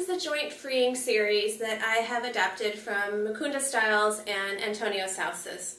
is the joint freeing series that I have adapted from Mukunda, Stiles, and Sausys.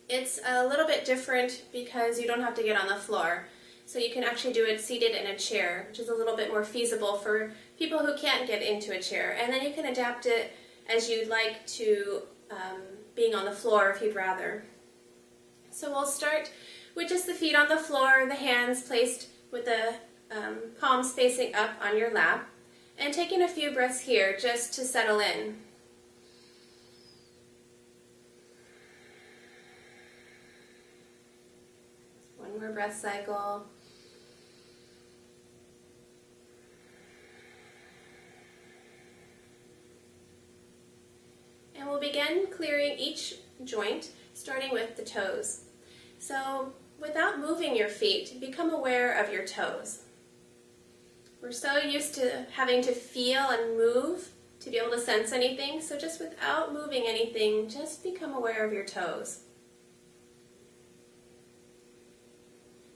It's a little bit different because you don't have to get on the floor, so you can actually do it seated in a chair, which is a little bit more feasible for people who can't get into a chair. And then you can adapt it as you'd like to being on the floor if you'd rather. So we'll start with just the feet on the floor, the hands placed with the palms facing up on your lap, and taking a few breaths here just to settle in. One more breath cycle. And we'll begin clearing each joint, starting with the toes. So without moving your feet, become aware of your toes. We're so used to having to feel and move to be able to sense anything, so just without moving anything, just become aware of your toes.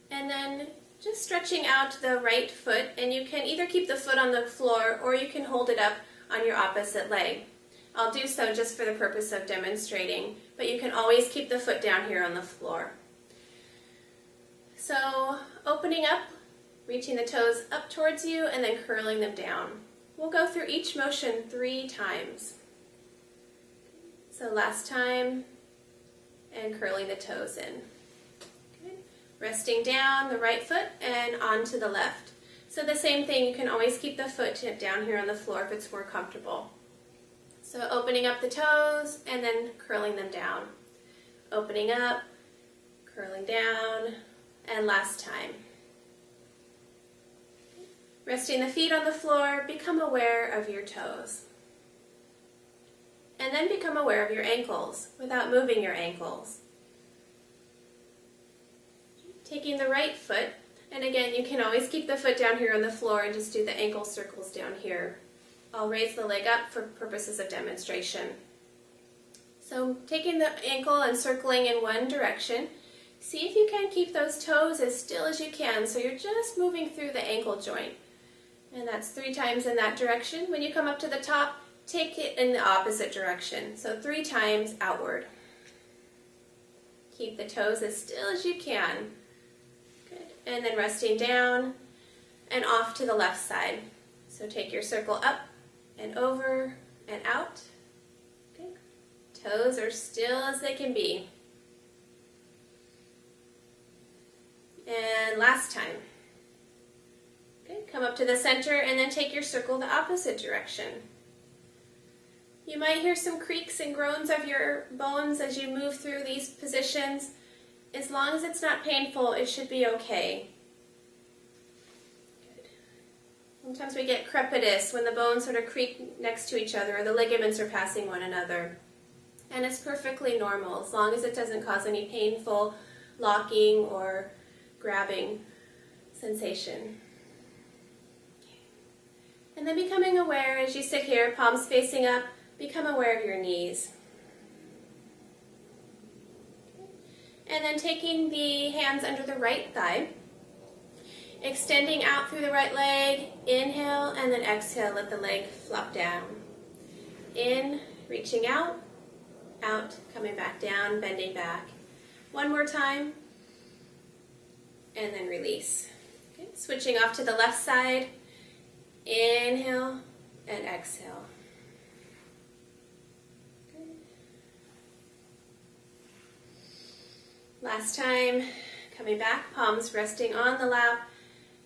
And then just stretching out the right foot, and you can either keep the foot on the floor or you can hold it up on your opposite leg. I'll do so just for the purpose of demonstrating, but you can always keep the foot down here on the floor. So opening up, reaching the toes up towards you, and then curling them down. We'll go through each motion 3 times. So last time, and curling the toes in. Okay. Resting down the right foot and onto the left. So the same thing, you can always keep the foot down here on the floor if it's more comfortable. So opening up the toes and then curling them down. Opening up, curling down, and last time. Resting the feet on the floor, become aware of your toes. And then become aware of your ankles without moving your ankles. Taking the right foot, and again, you can always keep the foot down here on the floor and just do the ankle circles down here. I'll raise the leg up for purposes of demonstration. So taking the ankle and circling in one direction, see if you can keep those toes as still as you can, so you're just moving through the ankle joint. And that's 3 times in that direction. When you come up to the top, take it in the opposite direction. So 3 times outward. Keep the toes as still as you can. Good. And then resting down and off to the left side. So take your circle up and over and out. Okay. Toes are still as they can be. And last time. Okay, come up to the center and then take your circle the opposite direction. You might hear some creaks and groans of your bones as you move through these positions. As long as it's not painful, it should be okay. Good. Sometimes we get crepitus when the bones sort of creak next to each other or the ligaments are passing one another. And it's perfectly normal as long as it doesn't cause any painful locking or grabbing sensation. And then becoming aware as you sit here, palms facing up, become aware of your knees. And then taking the hands under the right thigh, extending out through the right leg, inhale, and then exhale, let the leg flop down. In, reaching out, coming back down, bending back. One more time, and then release. Okay. Switching off to the left side, inhale and exhale. Okay. Last time, coming back, palms resting on the lap,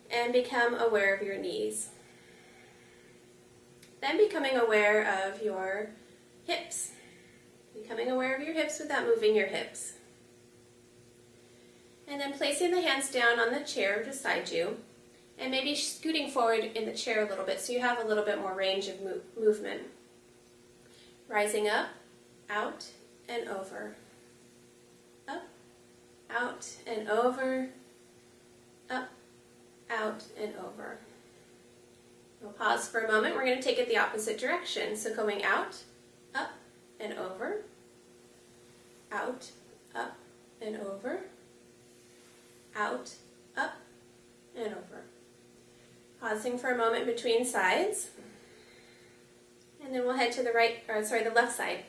and become aware of your knees. Then becoming aware of your hips. Becoming aware of your hips without moving your hips. And then placing the hands down on the chair beside you, and maybe scooting forward in the chair a little bit so you have a little bit more range of movement. Rising up, out, and over. Up, out, and over. Up, out, and over. We'll pause for a moment. We're going to take it the opposite direction. So going out, up, and over. Out, up, and over. Out, up, and over. Pausing for a moment between sides. And then we'll head to the the left side.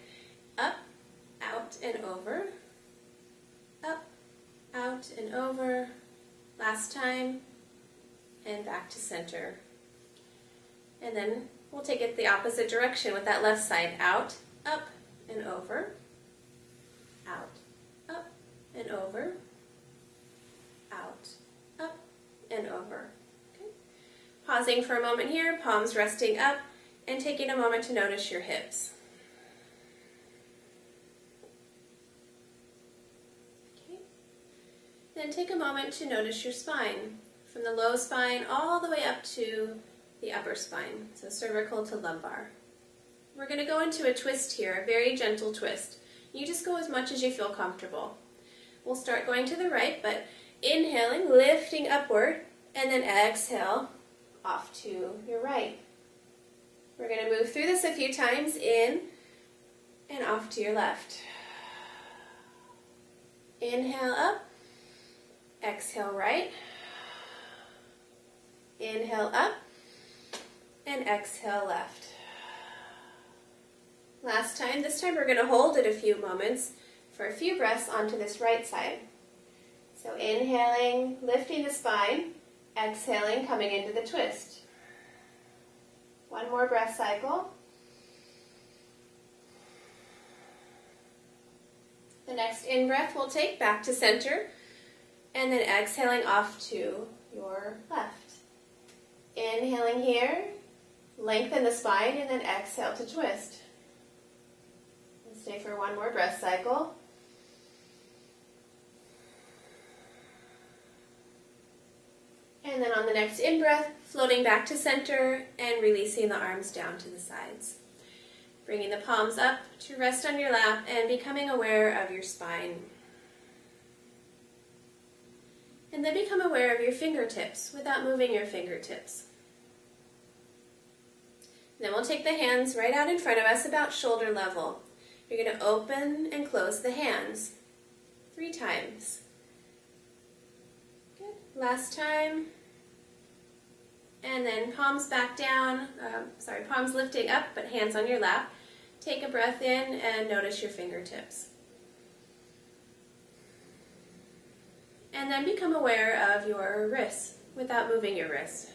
Up, out, and over. Up, out, and over. Last time. And back to center. And then we'll take it the opposite direction with that left side. Out, up, and over. Out, up, and over. Out, up, and over. Okay. Pausing for a moment here, palms resting up, and taking a moment to notice your hips. Okay. Then take a moment to notice your spine, from the low spine all the way up to the upper spine, so cervical to lumbar. We're going to go into a twist here, a very gentle twist. You just go as much as you feel comfortable. We'll start going to the right, but inhaling, lifting upward, and then exhale off to your right. We're going to move through this a few times, in and off to your left. Inhale up, exhale right. Inhale up, and exhale left. Last time, this time we're going to hold it a few moments for a few breaths onto this right side. So inhaling, lifting the spine, exhaling, coming into the twist. One more breath cycle. The next in-breath we'll take back to center, and then exhaling off to your left. Inhaling here, lengthen the spine, and then exhale to twist. We'll stay for one more breath cycle. And then on the next in-breath, floating back to center and releasing the arms down to the sides. Bringing the palms up to rest on your lap and becoming aware of your spine. And then become aware of your fingertips without moving your fingertips. Then we'll take the hands right out in front of us about shoulder level. You're going to open and close the hands 3 times. Good. Last time. And then palms back down, palms lifting up, but hands on your lap. Take a breath in and notice your fingertips. And then become aware of your wrists without moving your wrists.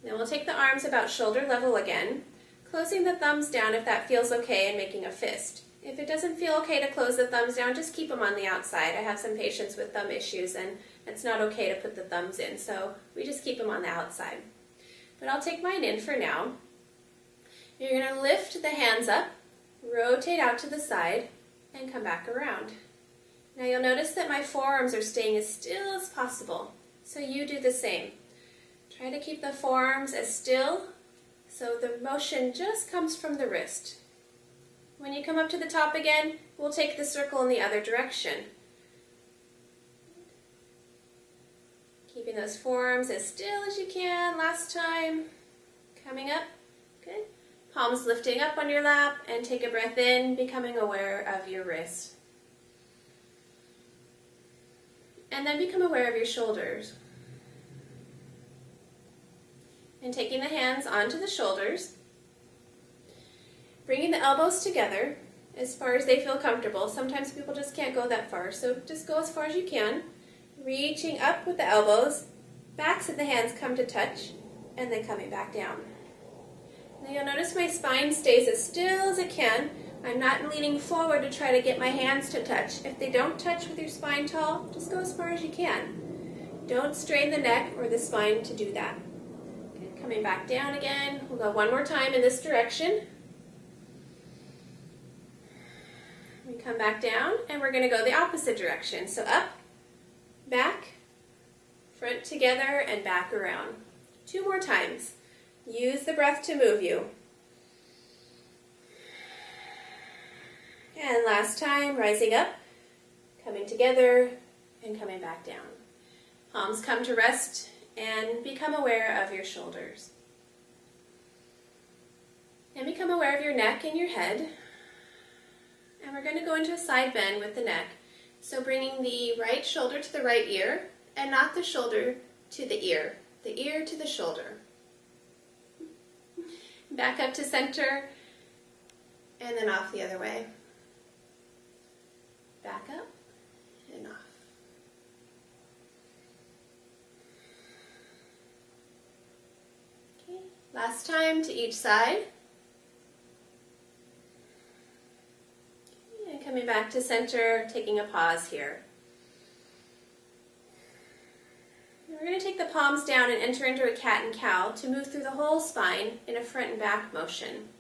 Then we'll take the arms about shoulder level again, closing the thumbs down if that feels okay and making a fist. If it doesn't feel okay to close the thumbs down, just keep them on the outside. I have some patients with thumb issues and it's not okay to put the thumbs in, so we just keep them on the outside. But I'll take mine in for now. You're going to lift the hands up, rotate out to the side, and come back around. Now you'll notice that my forearms are staying as still as possible, so you do the same. Try to keep the forearms as still so the motion just comes from the wrist. When you come up to the top again, we'll take the circle in the other direction. Keeping those forearms as still as you can. Last time. Coming up. Good. Palms lifting up on your lap, and take a breath in, becoming aware of your wrist. And then become aware of your shoulders. And taking the hands onto the shoulders, bringing the elbows together as far as they feel comfortable. Sometimes people just can't go that far, so just go as far as you can. Reaching up with the elbows, backs of the hands come to touch, and then coming back down. Now you'll notice my spine stays as still as it can. I'm not leaning forward to try to get my hands to touch. If they don't touch with your spine tall, just go as far as you can. Don't strain the neck or the spine to do that. Okay, coming back down again. We'll go one more time in this direction. We come back down, and we're going to go the opposite direction. So up, back, front together, and back around. 2 more times. Use the breath to move you. And last time, rising up, coming together, and coming back down. Palms come to rest, and become aware of your shoulders. And become aware of your neck and your head. And we're going to go into a side bend with the neck. So bringing the right shoulder to the right ear, and not the shoulder to the ear to the shoulder. back up to center, and then off the other way. Back up and off. Okay, last time to each side. Okay, and coming back to center, taking a pause here. We're going to take the palms down and enter into a cat and cow to move through the whole spine in a front and back motion.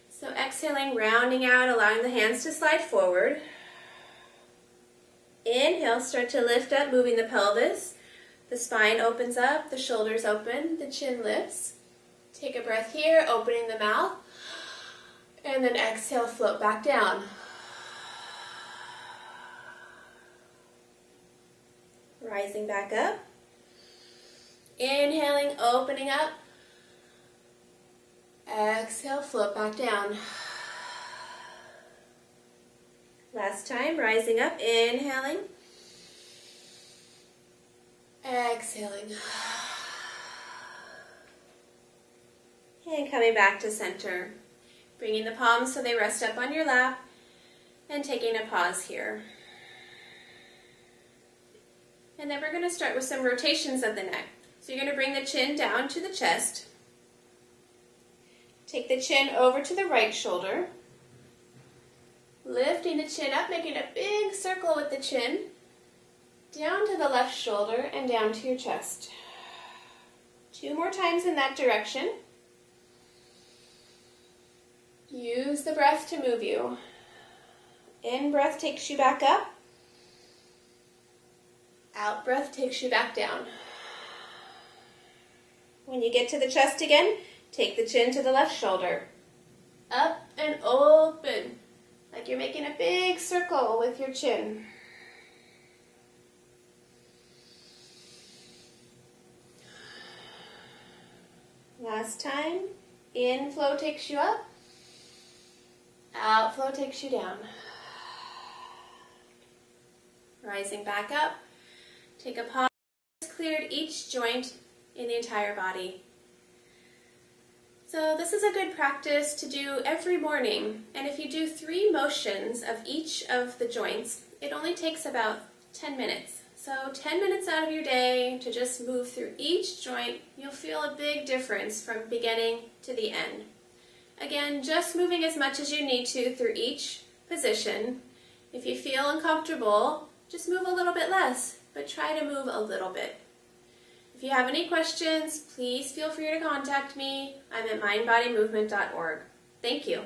So exhaling, rounding out, allowing the hands to slide forward. Inhale, start to lift up, moving the pelvis. The spine opens up, the shoulders open, the chin lifts. Take a breath here, opening the mouth. And then exhale, float back down. Rising back up. Inhaling, opening up. Exhale, float back down. Last time, rising up, inhaling. Exhaling. And coming back to center. Bringing the palms so they rest up on your lap and taking a pause here. And then we're going to start with some rotations of the neck. So you're going to bring the chin down to the chest. Take the chin over to the right shoulder. Lifting the chin up, making a big circle with the chin. Down to the left shoulder and down to your chest. 2 more times in that direction. Use the breath to move you. In breath takes you back up. Out breath takes you back down. When you get to the chest again, take the chin to the left shoulder. Up and open, like you're making a big circle with your chin. Last time, inflow takes you up, outflow takes you down. Rising back up, take a pause, cleared each joint in the entire body. So this is a good practice to do every morning, and if you do 3 motions of each of the joints, it only takes about 10 minutes. So 10 minutes out of your day to just move through each joint, you'll feel a big difference from beginning to the end. Again, just moving as much as you need to through each position. If you feel uncomfortable, just move a little bit less, but try to move a little bit. If you have any questions, please feel free to contact me. I'm at mindbodymovement.org. Thank you.